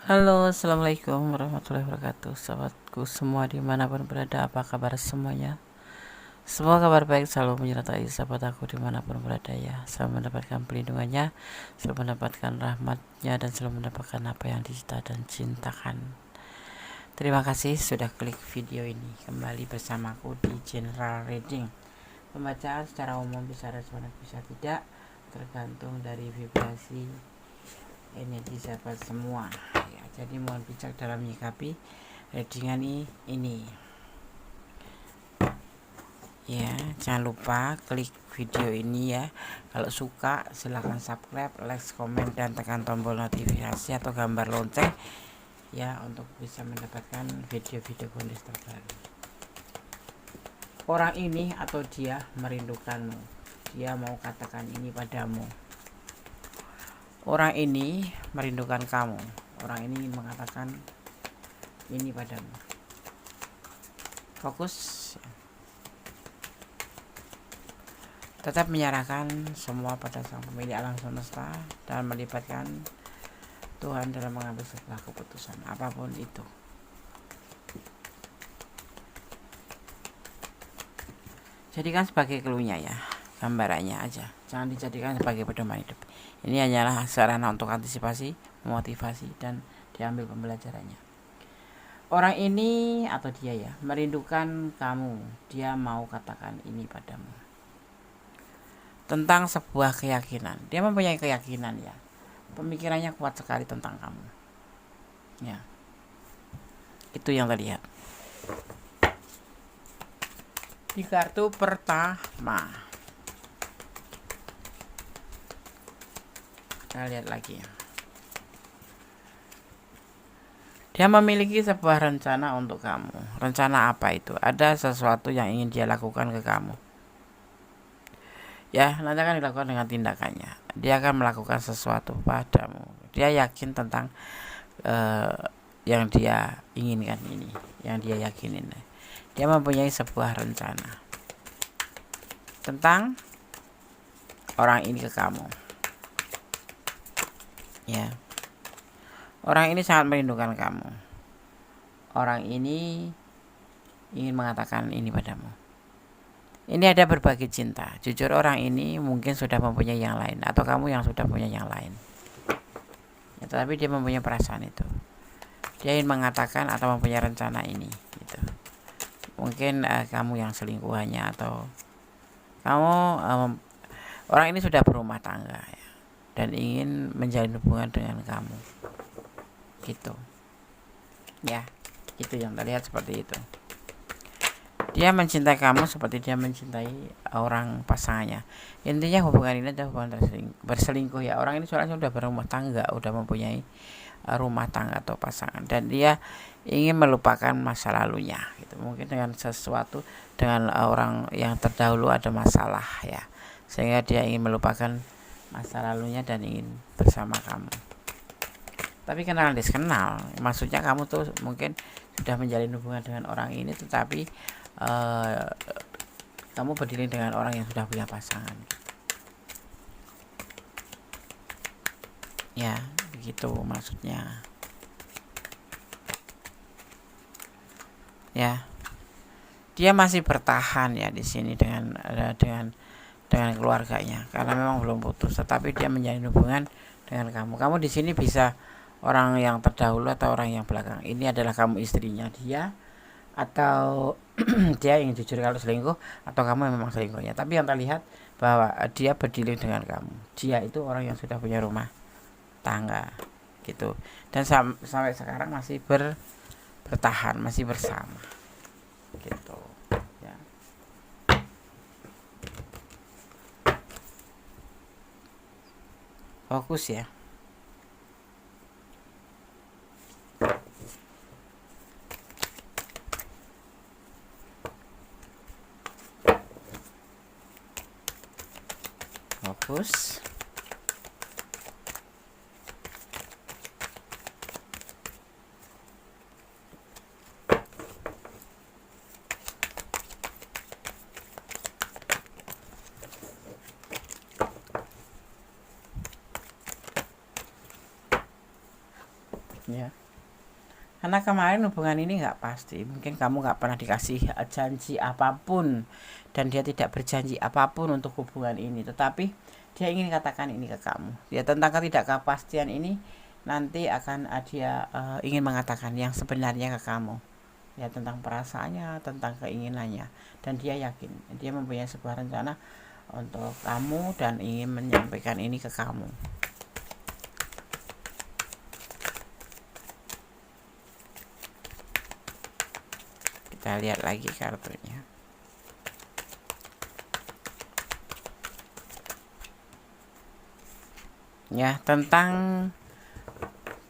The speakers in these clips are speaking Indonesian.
Halo, assalamualaikum warahmatullahi wabarakatuh. Sahabatku semua dimanapun berada, apa kabar semuanya? Semua kabar baik selalu menyertai sahabat aku dimanapun berada ya. Selalu mendapatkan pelindungannya, selalu mendapatkan rahmatnya, dan selalu mendapatkan apa yang dicita dan cintakan. Terima kasih sudah klik video ini. Kembali bersamaku di General Reading. Pembacaan secara umum bisa resonan bisa tidak, tergantung dari vibrasi energi sahabat semua ya. Jadi mohon bijak dalam menyikapi readingan ini ya. Jangan lupa klik video ini ya. Kalau suka silahkan subscribe, like, komen, dan tekan tombol notifikasi atau gambar lonceng ya, untuk bisa mendapatkan video-video bonus terbaru. Orang ini atau dia merindukanmu. Dia mau katakan ini padamu. Orang ini merindukan kamu. Orang ini ingin mengatakan ini padamu. Fokus. Tetap menyerahkan semua pada Sang Pemilik alam semesta dan melibatkan Tuhan dalam mengambil sebuah keputusan apapun itu. Jadikan sebagai clue-nya ya, gambarannya aja. Jangan dijadikan sebagai pedoman hidup. Ini hanyalah sarana untuk antisipasi, memotivasi, dan diambil pembelajarannya. Orang ini atau dia ya merindukan kamu. Dia mau katakan ini padamu tentang sebuah keyakinan. Dia mempunyai keyakinan ya. Pemikirannya kuat sekali tentang kamu. Ya. Itu yang terlihat di kartu pertama. Kita lihat lagi ya. Dia memiliki sebuah rencana untuk kamu. Rencana apa itu? Ada sesuatu yang ingin dia lakukan ke kamu. Ya, nanti akan dilakukan dengan tindakannya. Dia akan melakukan sesuatu padamu. Dia yakin tentang yang dia inginkan ini, yang dia yakinin. Dia mempunyai sebuah rencana tentang orang ini ke kamu. Ya. Orang ini sangat merindukan kamu. Orang ini ingin mengatakan ini padamu. Ini ada berbagi cinta. Jujur orang ini mungkin sudah mempunyai yang lain, atau kamu yang sudah punya yang lain ya, tetapi dia mempunyai perasaan itu. Dia ingin mengatakan atau mempunyai rencana ini gitu. Mungkin kamu yang selingkuhannya, atau kamu orang ini sudah berumah tangga ya, dan ingin menjalin hubungan dengan kamu gitu ya. Itu yang terlihat seperti itu. Dia mencintai kamu seperti dia mencintai orang pasangannya. Intinya hubungan ini adalah hubungan berselingkuh ya. Orang ini soalnya sudah berumah tangga, sudah mempunyai rumah tangga atau pasangan, dan dia ingin melupakan masa lalunya gitu. Mungkin dengan sesuatu, dengan orang yang terdahulu ada masalah ya, sehingga dia ingin melupakan masa lalunya dan ingin bersama kamu. Tapi kenal diskenal, maksudnya kamu tuh mungkin sudah menjalin hubungan dengan orang ini, tetapi kamu berdiri dengan orang yang sudah punya pasangan ya, begitu maksudnya ya. Dia masih bertahan ya di sini dengan keluarganya, karena memang belum putus, tetapi dia menjalin hubungan dengan kamu. Kamu di sini bisa orang yang terdahulu atau orang yang belakang. Ini adalah kamu istrinya dia, atau dia ingin jujur kalau selingkuh, atau kamu memang selingkuhnya. Tapi yang terlihat bahwa dia berdiri dengan kamu. Dia itu orang yang sudah punya rumah tangga gitu, dan sampai sekarang masih bertahan, masih bersama gitu ya. Fokus ya. Fokus. ya. Karena kemarin hubungan ini nggak pasti, mungkin kamu nggak pernah dikasih janji apapun, dan dia tidak berjanji apapun untuk hubungan ini, tetapi dia ingin katakan ini ke kamu. Ya, tentang ketidakpastian ini nanti akan dia ingin mengatakan yang sebenarnya ke kamu, ya, tentang perasaannya, tentang keinginannya, dan dia yakin dia mempunyai sebuah rencana untuk kamu dan ingin menyampaikan ini ke kamu. Kita lihat lagi kartunya. Ya, tentang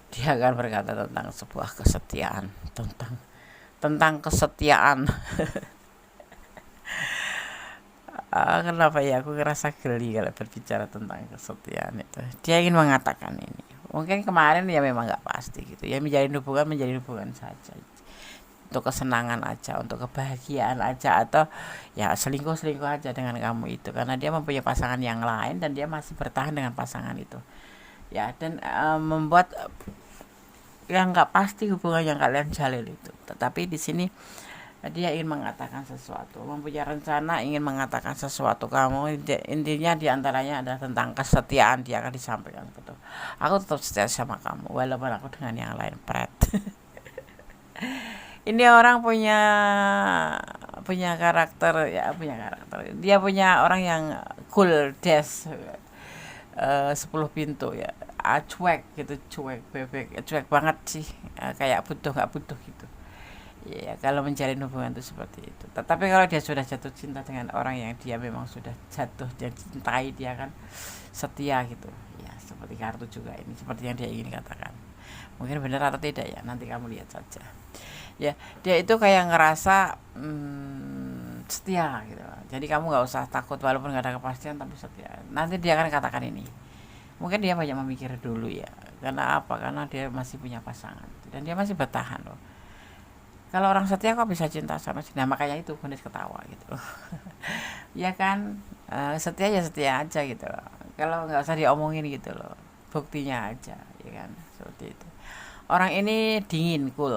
dia akan berkata tentang sebuah kesetiaan, tentang kesetiaan. Kenapa ya aku ngerasa geli kalau berbicara tentang kesetiaan itu. Dia ingin mengatakan ini. Mungkin kemarin ya memang nggak pasti gitu. Ya, menjalin hubungan saja. Untuk kesenangan aja, untuk kebahagiaan aja, atau ya selingkuh aja dengan kamu itu, karena dia mempunyai pasangan yang lain dan dia masih bertahan dengan pasangan itu, ya. Dan membuat yang nggak pasti hubungan yang kalian jalin itu. Tetapi di sini dia ingin mengatakan sesuatu, mempunyai rencana, ingin mengatakan sesuatu kamu. Intinya diantaranya adalah tentang kesetiaan. Dia akan disampaikan, betul, aku tetap setia sama kamu walaupun aku dengan yang lain, pret. Ini orang punya karakter, ya, dia punya orang yang cool, des, 10 pintu, ya. Cuek gitu, bebek, cuek banget sih, kayak butuh nggak butuh gitu, ya. Kalau menjalin hubungan itu seperti itu. Tetapi kalau dia sudah jatuh cinta dengan orang yang dia memang sudah jatuh dan cintai, dia kan setia gitu, ya. Seperti kartu juga ini, seperti yang dia ingin katakan. Mungkin benar atau tidak, ya, nanti kamu lihat saja. Ya, dia itu kayak ngerasa setia gitu. Jadi kamu nggak usah takut walaupun nggak ada kepastian, tapi setia. Nanti dia akan katakan ini. Mungkin dia banyak memikir dulu, ya. Karena apa? Karena dia masih punya pasangan dan dia masih bertahan loh. Kalau orang setia kok bisa cinta sama sih? Nah, makanya itu Gunis ketawa gitu. Ya kan, setia ya setia aja gitu loh. Kalau nggak usah diomongin gitu loh, buktinya aja, ya kan, seperti itu. Orang ini dingin, cool.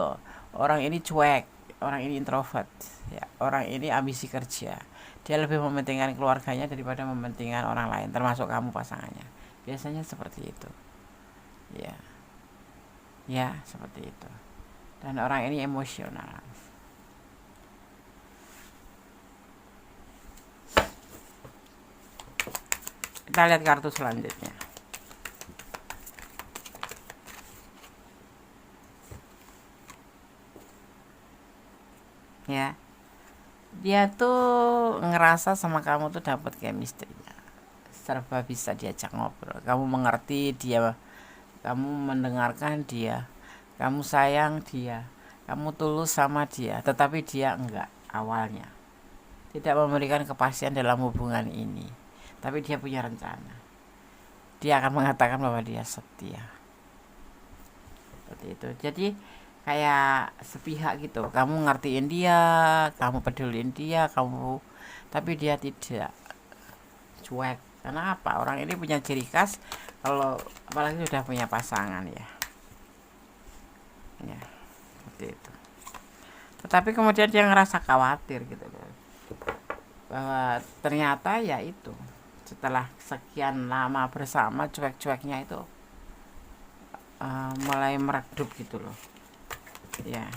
Orang ini cuek, orang ini introvert, ya. Orang ini ambisi kerja. Dia lebih mementingkan keluarganya daripada mementingkan orang lain, termasuk kamu pasangannya. Biasanya seperti itu, ya. Ya, seperti itu. Dan orang ini emosional. Kita lihat kartu selanjutnya. Ya, dia tuh ngerasa sama kamu tuh dapat chemistry-nya, serba bisa diajak ngobrol, kamu mengerti dia, kamu mendengarkan dia, kamu sayang dia, kamu tulus sama dia. Tetapi dia enggak, awalnya tidak memberikan kepastian dalam hubungan ini, tapi dia punya rencana. Dia akan mengatakan bahwa dia setia, seperti itu. Jadi kayak sepihak gitu, kamu ngertiin dia, kamu peduliin dia, tapi dia tidak, cuek. Karena apa? Orang ini punya ciri khas, kalau apalagi sudah punya pasangan, ya, seperti itu. Tetapi kemudian dia ngerasa khawatir gitu loh, bahwa ternyata ya itu, setelah sekian lama bersama, cuek-cueknya itu mulai meredup gitu loh, ya.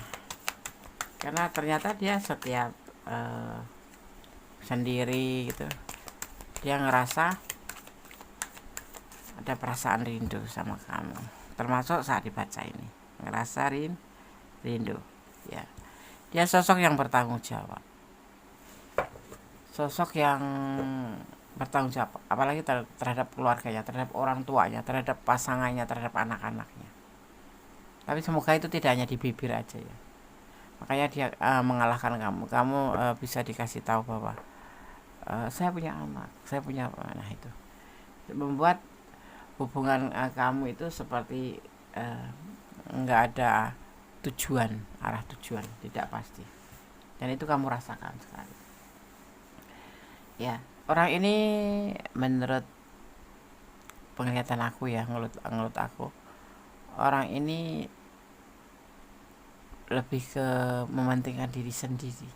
Karena ternyata dia setiap sendiri gitu, dia ngerasa ada perasaan rindu sama kamu, termasuk saat dibaca ini, ngerasa rindu, ya. Dia sosok yang bertanggung jawab, apalagi terhadap keluarganya, terhadap orang tuanya, terhadap pasangannya, terhadap anak-anaknya. Tapi semoga itu tidak hanya di bibir aja, ya. Makanya dia mengalahkan kamu bisa dikasih tahu bahwa saya punya anak, saya punya, nah itu membuat hubungan kamu itu seperti nggak ada arah tujuan, tidak pasti. Dan itu kamu rasakan sekali, ya. Orang ini menurut penglihatan aku, ya, ngelut aku, orang ini lebih ke mementingkan diri sendiri.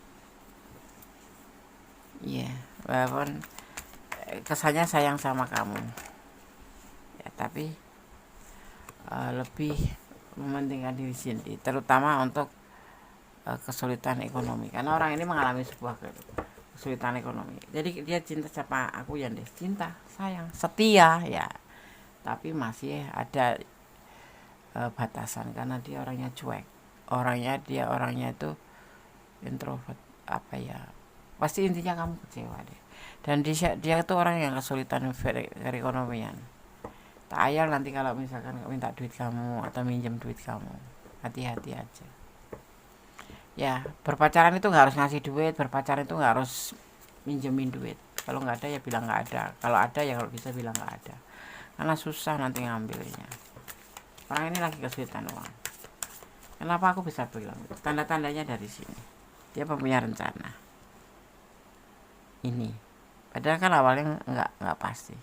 Iya, walaupun kesannya sayang sama kamu ya, tapi lebih mementingkan diri sendiri, terutama untuk kesulitan ekonomi, karena orang ini mengalami sebuah kesulitan ekonomi. Jadi dia cinta sama aku ya, deh, cinta, sayang, setia ya, tapi masih ada batasan, karena dia orangnya cuek, orangnya itu introvert, apa ya, pasti intinya kamu kecewa deh. Dan dia itu orang yang kesulitan perekonomian. Tak ayal nanti kalau misalkan minta duit kamu atau minjem duit kamu, hati-hati aja ya. Berpacaran itu nggak harus ngasih duit, berpacaran itu nggak harus minjemin duit. Kalau nggak ada ya bilang nggak ada, kalau ada ya kalau bisa bilang nggak ada, karena susah nanti ngambilnya. Orang ini lagi kesulitan uang. Kenapa aku bisa bilang itu? Tanda-tandanya dari sini, dia punya rencana ini, padahal kan awalnya nggak pasti,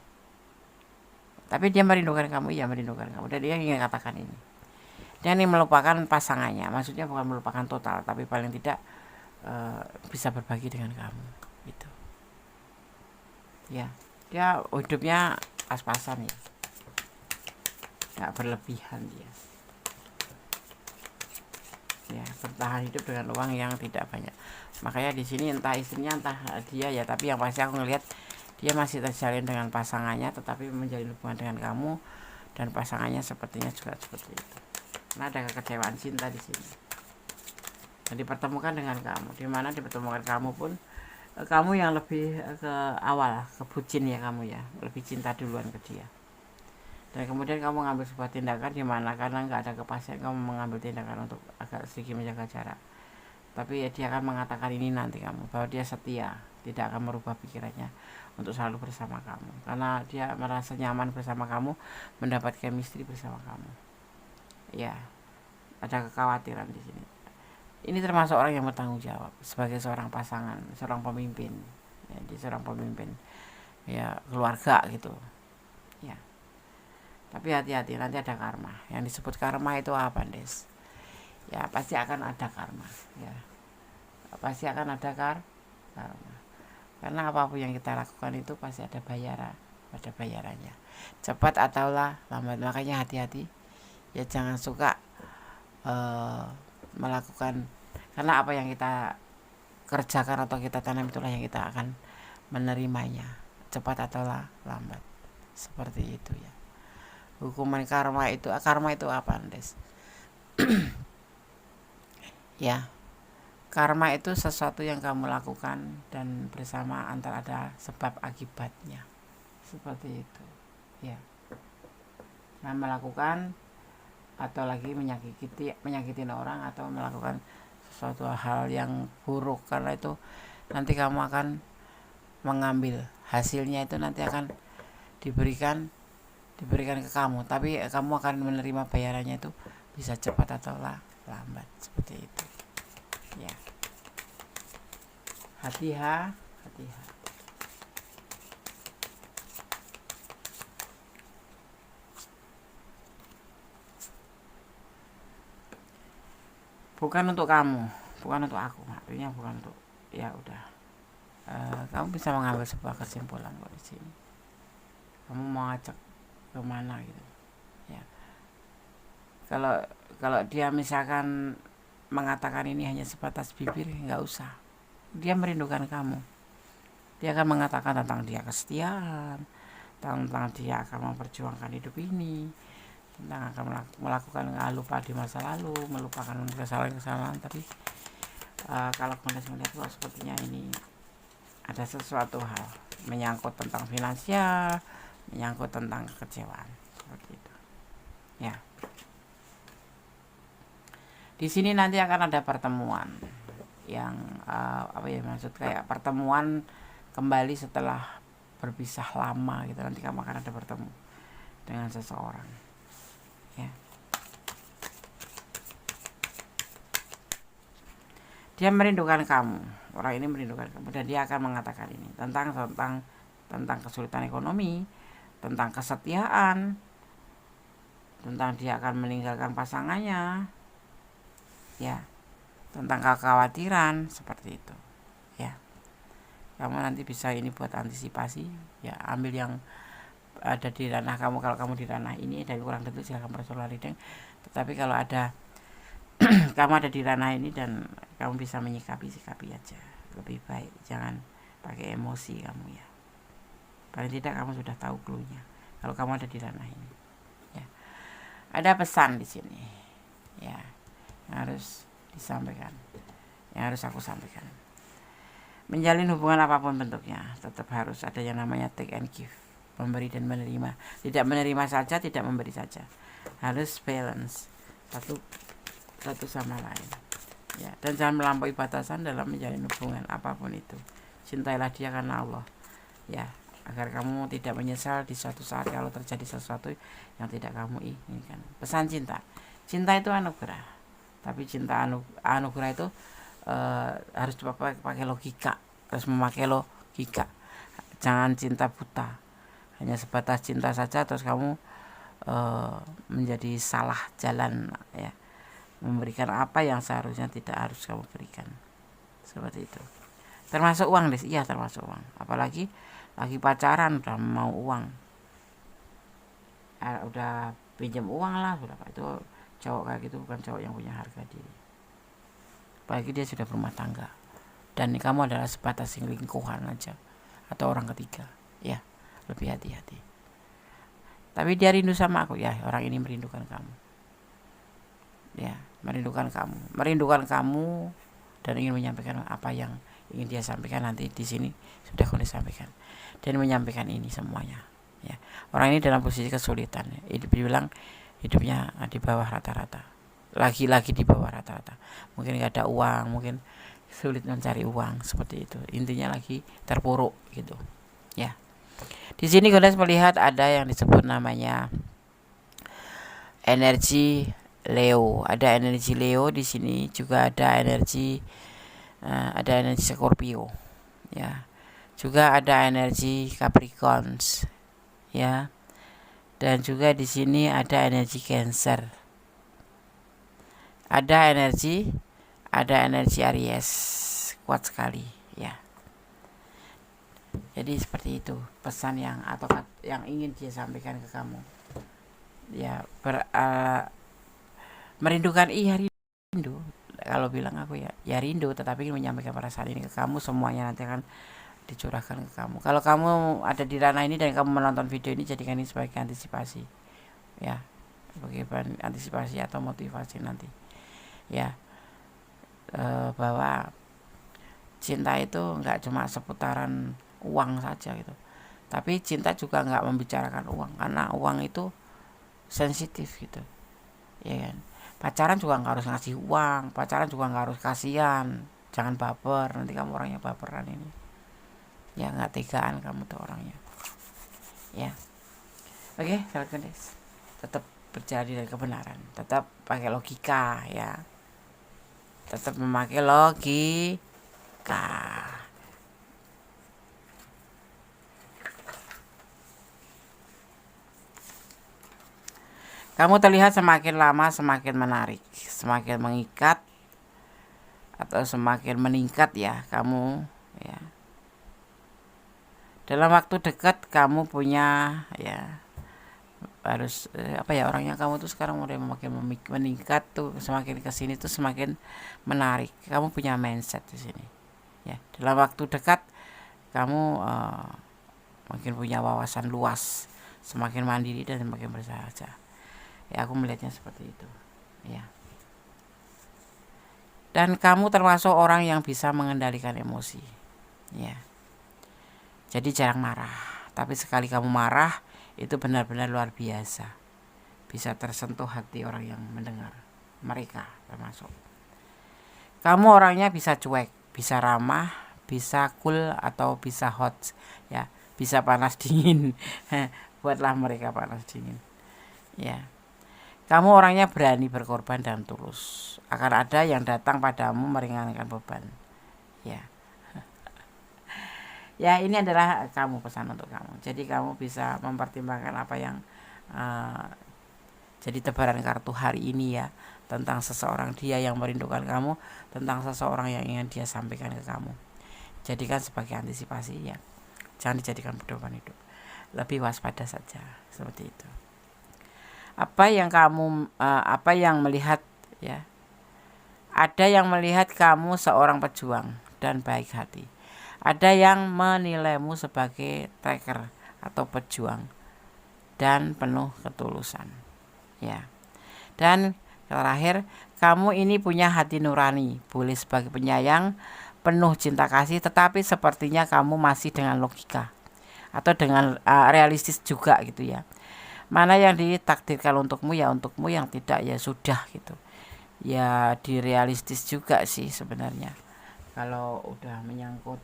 tapi dia merindukan kamu, iya merindukan kamu, dan dia ingin katakan ini. Dia ingin melupakan pasangannya, maksudnya bukan melupakan total, tapi paling tidak bisa berbagi dengan kamu gitu ya. Dia hidupnya pas-pasan ya, nggak berlebihan dia ya, bertahan hidup dengan uang yang tidak banyak. Makanya di sini entah istrinya entah dia ya, tapi yang pasti aku ngelihat dia masih terjalin dengan pasangannya, tetapi menjalin hubungan dengan kamu, dan pasangannya sepertinya juga seperti itu. Karena ada kekecewaan cinta di sini. Dan dipertemukan dengan kamu, dimana dipertemukan kamu pun kamu yang lebih ke awal, ke bucin ya kamu ya, lebih cinta duluan ke dia. Dan kemudian kamu mengambil sebuah tindakan dimana karena nggak ada kepastian, kamu mengambil tindakan untuk agak sedikit menjaga jarak. Tapi ya, dia akan mengatakan ini nanti kamu, bahwa dia setia, tidak akan merubah pikirannya untuk selalu bersama kamu, karena dia merasa nyaman bersama kamu, mendapat chemistry bersama kamu ya. Ada kekhawatiran di sini. Ini termasuk orang yang bertanggung jawab sebagai seorang pasangan, seorang pemimpin ya, di seorang pemimpin ya, keluarga gitu ya. Tapi hati-hati, nanti ada karma. Yang disebut karma itu apa, Des? Ya pasti akan ada karma ya, pasti akan ada karma, karena apapun yang kita lakukan itu pasti ada bayarannya, cepat atau lambat. Makanya hati-hati ya, jangan suka melakukan, karena apa yang kita kerjakan atau kita tanam itulah yang kita akan menerimanya, cepat atau lambat, seperti itu ya. Hukuman karma itu apa, Des? Ya, karma itu sesuatu yang kamu lakukan dan bersama antara ada sebab akibatnya, seperti itu ya. Nah, melakukan atau lagi menyakitin orang atau melakukan sesuatu hal yang buruk, karena itu nanti kamu akan mengambil hasilnya, itu nanti akan diberikan ke kamu, tapi kamu akan menerima bayarannya itu bisa cepat atau lambat, seperti itu ya. Hati-hati. Bukan untuk kamu, bukan untuk aku, artinya bukan untuk, ya udah, kamu bisa mengambil sebuah kesimpulan kok di sini. Kamu mau ngajak kemana gitu ya. Kalau dia misalkan mengatakan ini hanya sebatas bibir, nggak usah. Dia merindukan kamu, dia akan mengatakan tentang dia kesetiaan, tentang dia akan memperjuangkan hidup ini, tentang akan melakukan lupa di masa lalu, melupakan kesalahan-kesalahan. Tapi kalau kemudian melihat kok sepertinya ini ada sesuatu hal menyangkut tentang finansial, menyangkut tentang kekecewaan, seperti itu ya. Di sini nanti akan ada pertemuan yang apa ya, maksud kayak pertemuan kembali setelah berpisah lama gitu. Nanti kamu akan ada bertemu dengan seseorang ya. Dia merindukan kamu, orang ini merindukan kamu, dan dia akan mengatakan ini tentang kesulitan ekonomi, tentang kesetiaan, tentang dia akan meninggalkan pasangannya ya. tentang kekhawatiran seperti itu ya. Kamu nanti bisa ini buat antisipasi ya, ambil yang ada di ranah kamu. Kalau kamu di ranah ini dan kurang tentu silahkan personal reading, tetapi kalau ada kamu ada di ranah ini dan kamu bisa sikapi aja, lebih baik jangan pakai emosi kamu ya. Paling tidak kamu sudah tahu clue-nya kalau kamu ada di ranah ini ya. Ada pesan di sini ya yang harus disampaikan, yang harus aku sampaikan. Menjalin hubungan apapun bentuknya tetap harus ada yang namanya take and give, memberi dan menerima. Tidak menerima saja, tidak memberi saja, harus balance satu sama lain ya. Dan jangan melampaui batasan dalam menjalin hubungan apapun itu. Cintailah dia karena Allah ya, agar kamu tidak menyesal di suatu saat kalau terjadi sesuatu yang tidak kamu inginkan. Pesan cinta itu anugerah, tapi cinta anugerah itu harus pakai logika, harus memakai logika. Jangan cinta buta, hanya sebatas cinta saja terus kamu menjadi salah jalan ya, memberikan apa yang seharusnya tidak harus kamu berikan, seperti itu. Termasuk uang deh, iya termasuk uang. Apalagi lagi pacaran udah mau uang, udah pinjam uang lah, sudah Pak. Itu cowok kayak gitu bukan cowok yang punya harga diri. Apalagi dia sudah berumah tangga dan kamu adalah sebatas lingkungan aja atau orang ketiga ya, lebih hati-hati. Tapi dia rindu sama aku ya, orang ini merindukan kamu ya, merindukan kamu dan ingin menyampaikan apa yang ingin dia sampaikan. Nanti di sini sudah aku sampaikan dan menyampaikan ini semuanya ya. Orang ini dalam posisi kesulitan, dibilang hidupnya di bawah rata-rata, lagi-lagi di bawah rata-rata. Mungkin gak ada uang, mungkin sulit mencari uang, seperti itu. Intinya lagi terpuruk gitu ya. Di sini Gondes melihat ada yang disebut namanya energi Leo. Ada energi Leo di sini, juga ada energi Scorpio ya. Juga ada energi Capricorns ya. Dan juga di sini ada energi Cancer. Ada energi Aries, kuat sekali ya. Jadi seperti itu pesan yang ingin dia sampaikan ke kamu ya. Merindukan, iya rindu. Kalau bilang aku ya rindu, tetapi ingin menyampaikan perasaan ini ke kamu. Semuanya nanti akan dicurahkan ke kamu. Kalau kamu ada di ranah ini dan kamu menonton video ini, jadikan ini sebagai antisipasi ya, sebagai antisipasi atau motivasi nanti ya, bahwa cinta itu nggak cuma seputaran uang saja gitu, tapi cinta juga nggak membicarakan uang, karena uang itu sensitif gitu ya kan. Pacaran juga nggak harus ngasih uang, pacaran juga nggak harus kasihan, jangan baper, nanti kamu orangnya baperan ini ya, nggak tegaan kamu tuh orangnya ya. Oke, guys, tetap berjalan dari kebenaran, tetap pakai logika ya, tetap memakai logika. Kamu terlihat semakin lama semakin menarik, semakin mengikat atau semakin meningkat ya kamu ya. Dalam waktu dekat kamu punya ya, harus orangnya kamu tuh sekarang udah makin meningkat tuh, semakin kesini tuh semakin menarik. Kamu punya mindset di sini ya. Dalam waktu dekat kamu makin punya wawasan luas, semakin mandiri dan semakin bersahaja ya. Aku melihatnya seperti itu ya. Dan kamu termasuk orang yang bisa mengendalikan emosi ya. Jadi jarang marah, tapi sekali kamu marah itu benar-benar luar biasa, bisa tersentuh hati orang yang mendengar, mereka termasuk. Kamu orangnya bisa cuek, bisa ramah, bisa cool atau bisa hot ya, bisa panas dingin. Buatlah mereka panas dingin ya. Kamu orangnya berani berkorban dan tulus. Akan ada yang datang padamu meringankan beban ya. Ya, ini adalah kamu, pesan untuk kamu. Jadi kamu bisa mempertimbangkan apa yang jadi tebaran kartu hari ini ya. tentang seseorang, dia yang merindukan kamu, tentang seseorang yang ingin dia sampaikan ke kamu. Jadikan sebagai antisipasi ya, jangan dijadikan pedoman hidup, lebih waspada saja seperti itu. Apa yang melihat ya, ada yang melihat kamu seorang pejuang dan baik hati, ada yang menilaimu sebagai tracker atau pejuang dan penuh ketulusan ya. Dan terakhir, kamu ini punya hati nurani, boleh sebagai penyayang, penuh cinta kasih, tetapi sepertinya kamu masih dengan logika atau dengan realistis juga gitu ya. Mana yang ditakdirkan untukmu ya untukmu, yang tidak ya sudah gitu. Ya direalistis juga sih sebenarnya. Kalau udah menyangkut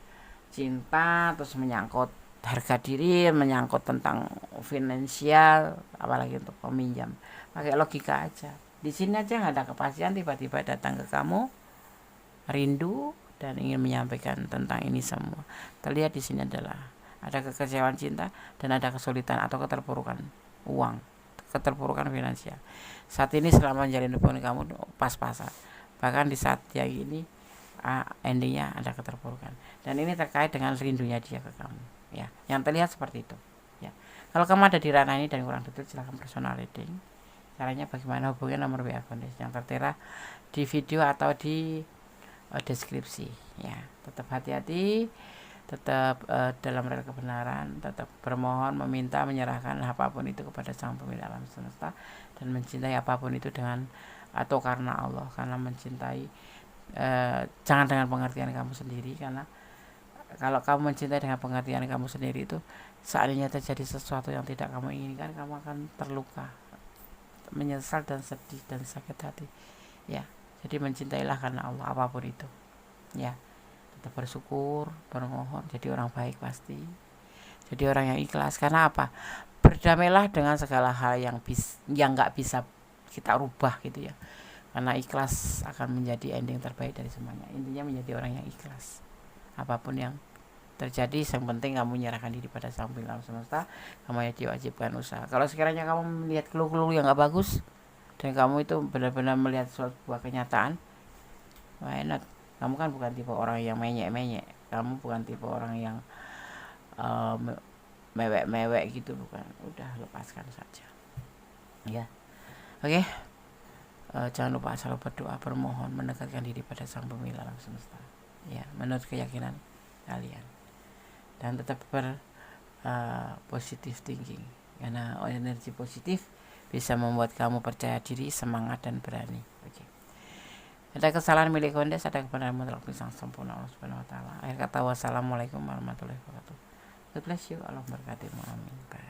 cinta, terus menyangkut harga diri, menyangkut tentang finansial, apalagi untuk peminjam, pakai logika aja. Di sini aja nggak ada kepastian, tiba-tiba datang ke kamu rindu dan ingin menyampaikan tentang ini semua. Terlihat di sini adalah ada kekecewaan cinta dan ada kesulitan atau keterpurukan uang, keterpurukan finansial. Saat ini selama menjalin hubungan kamu pas-pasan, bahkan di saat yang ini endingnya ada keterpurukan, dan ini terkait dengan rindunya dia ke kamu ya, yang terlihat seperti itu ya. Kalau kamu ada di ranah ini dan kurang detail, silahkan personal reading. Caranya bagaimana, hubungi nomor WA Kondes yang tertera di video atau di deskripsi ya. Tetap hati-hati, tetap dalam rel kebenaran, tetap bermohon, meminta, menyerahkan apapun itu kepada Sang Pemilik alam semesta, dan mencintai apapun itu dengan atau karena Allah, karena mencintai jangan dengan pengertian kamu sendiri, karena kalau kamu mencintai dengan pengertian kamu sendiri itu, seandainya terjadi sesuatu yang tidak kamu inginkan, kamu akan terluka, menyesal dan sedih dan sakit hati ya. Jadi mencintailah karena Allah apapun itu ya. Tetap bersyukur, bermohon, jadi orang baik pasti, jadi orang yang ikhlas. Karena apa? Berdamailah dengan segala hal yang nggak bisa kita rubah gitu ya, karena ikhlas akan menjadi ending terbaik dari semuanya. Intinya menjadi orang yang ikhlas apapun yang terjadi. Yang penting kamu menyerahkan diri pada Sang Pemilik alam semesta, kamu diwajibkan usaha. Kalau sekiranya kamu melihat clue-clue yang gak bagus dan kamu itu benar-benar melihat sebuah kenyataan, why not? Kamu kan bukan tipe orang yang menyek-menyek, kamu bukan tipe orang yang mewek-mewek gitu, bukan. Udah, lepaskan saja ya. Oke. Jangan lupa selalu berdoa, bermohon, mendekatkan diri pada Sang Pemilik alam semesta ya, menurut keyakinan kalian. Dan tetap positive thinking, karena energi positif bisa membuat kamu percaya diri, semangat, dan berani. Oke. Ada kesalahan milik Kondes, ada kebenaran mutlak Sang sempurna Allah Subhanahu wa taala. Akhir kata, wassalamualaikum warahmatullahi wabarakatuh. God bless you, Allah berkati. Amin. Bye.